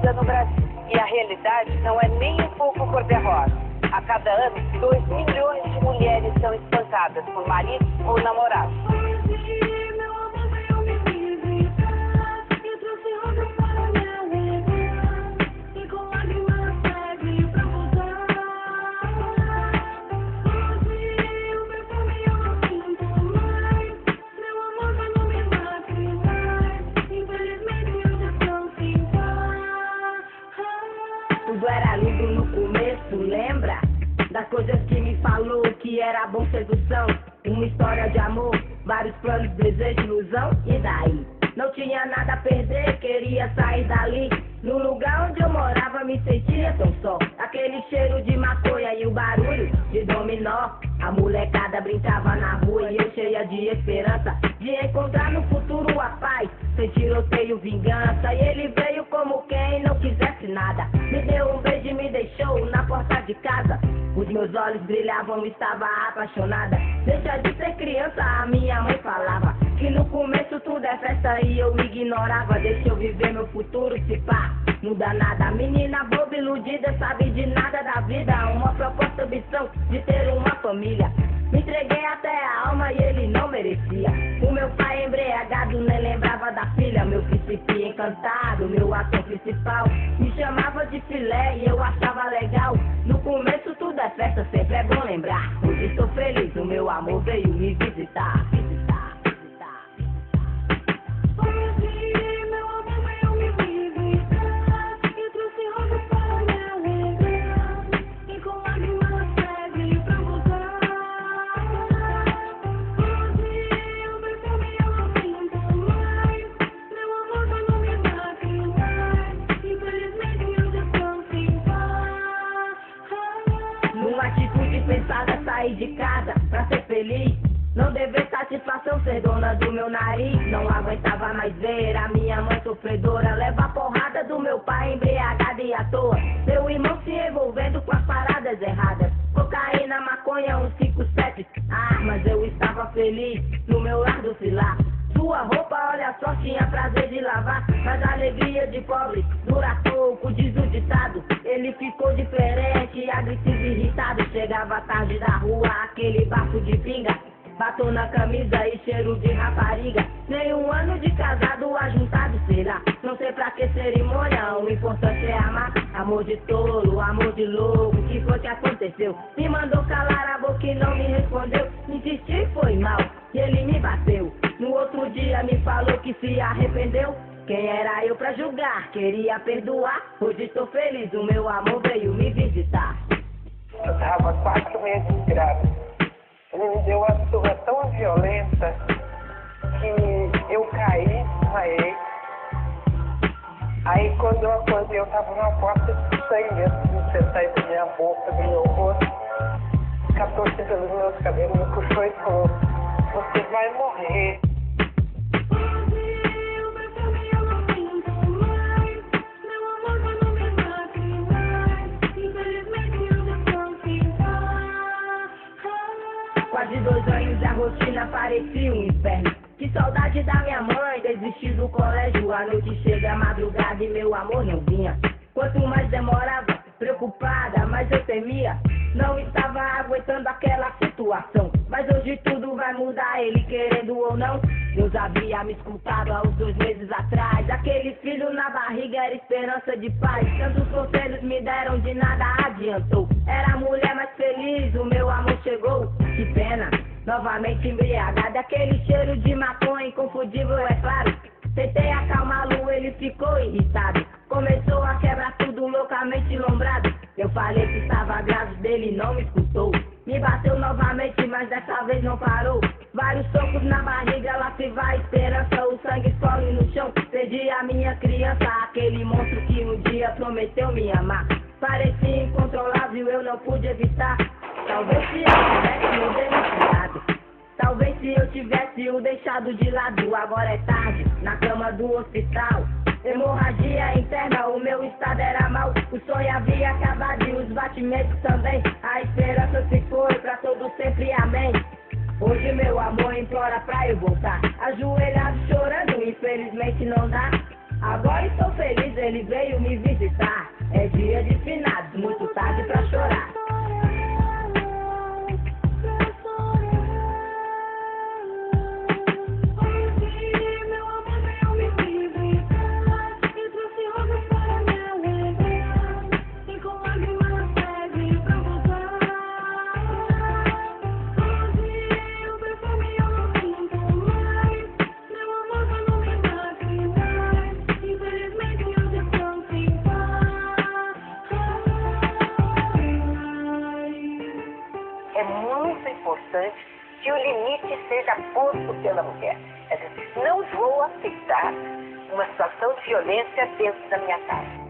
vida no Brasil. E a realidade não é nem um pouco cor-de-rosa. A cada ano, 2 milhões de mulheres são espancadas por marido ou namorado. Tudo era lindo no começo, lembra? Das coisas que me falou que era bom, sedução. Uma história de amor, vários planos, desejo, ilusão. E daí? Não tinha nada a perder, queria sair dali. No lugar onde eu morava me sentia tão só. Aquele cheiro de maconha e o barulho de dominó. A molecada brincava na rua e eu cheia de esperança de encontrar no futuro a paz, sem tiroteio, vingança. E ele veio como quem não quisesse nada. Me deu um beijo e me deixou na porta de casa. Os meus olhos brilhavam, estava apaixonada. Deixa de ser criança, a minha mãe falava que no começo tudo é festa e eu ignorava. Deixa eu viver meu futuro, se pá, muda nada. Menina boba, iludida, sabe de nada da vida. Uma proposta, ambição de ter uma família. Me entreguei até a alma e ele não merecia. O meu pai embriagado nem lembrava da filha. Meu príncipe encantado, meu ator principal, me chamava de filé e eu achava legal. No começo tudo é festa, sempre é bom lembrar. Hoje estou feliz, o meu amor veio me visitar. Pensada, sair de casa pra ser feliz. Não dever satisfação ser dona do meu nariz. Não aguentava mais ver a minha mãe sofredora, leva a porrada do meu pai embriagada e à toa. Meu irmão se envolvendo com as paradas erradas. Cocaína, maconha, 157 armas. Eu estava feliz no meu lar do filar. Sua roupa, olha só, tinha prazer de lavar. Mas a alegria de pobre dura pouco, diz o ditado. Ele ficou diferente, agressivo e irritado. Chegava tarde da rua, aquele bafo de pinga, batom na camisa e cheiro de rapariga. Nem um ano de casado, ajuntado será. Não sei pra que cerimônia, o importante é amar. Amor de tolo, amor de louco, que foi que aconteceu? Me mandou calar a boca e não me respondeu. Insisti, foi mal, e ele me bateu. No outro dia me falou que se arrependeu. Quem era eu pra julgar? Queria perdoar. Hoje estou feliz, o meu amor veio me visitar. Eu tava 4 meses grávida. Ele me deu uma surra tão violenta que eu caí, desmaiei. Aí quando eu acordei, eu tava numa porta de sangue dentro de sair da minha boca, do meu rosto. Catou pelos meus cabelos, me puxou e falou: você vai morrer. Quase 2 anos a rotina parecia um inferno. Que saudade da minha mãe, desisti do colégio. A noite chega, a madrugada e meu amor não vinha. Quanto mais demorava, preocupada, mais eu temia. Não estava aguentando aquela situação. Mas hoje tudo vai mudar, ele querendo ou não. Deus havia me escutado há uns 2 meses atrás. Aquele filho na barriga era esperança de paz. Tantos conselhos me deram, de nada adiantou. Era a mulher mais feliz, o meu amor chegou. Que pena, novamente embriagada. Aquele cheiro de maconha inconfundível, é claro. Tentei acalmá-lo, ele ficou irritado. Começou a quebrar tudo loucamente lombrado. Eu falei que estava grávida, ele não me escutou. Me bateu novamente, mas dessa vez não parou. Vários socos na barriga, lá se vai a esperança. O sangue escorre no chão, perdi a minha criança. Aquele monstro que um dia prometeu me amar. Parecia incontrolável, eu não pude evitar. Talvez se eu tivesse me denunciado, talvez se eu tivesse o deixado de lado. Agora é tarde, na cama do hospital. Hemorragia interna, o meu estado era mau. O sonho havia acabado e os batimentos também. A esperança se foi pra todo sempre, amém. Hoje meu amor implora pra eu voltar. Ajoelhado chorando, infelizmente não dá. Agora estou feliz, ele veio me visitar. É dia de finados, muito tarde pra chorar. É muito importante que o limite seja posto pela mulher. Quer dizer, não vou aceitar uma situação de violência dentro da minha casa.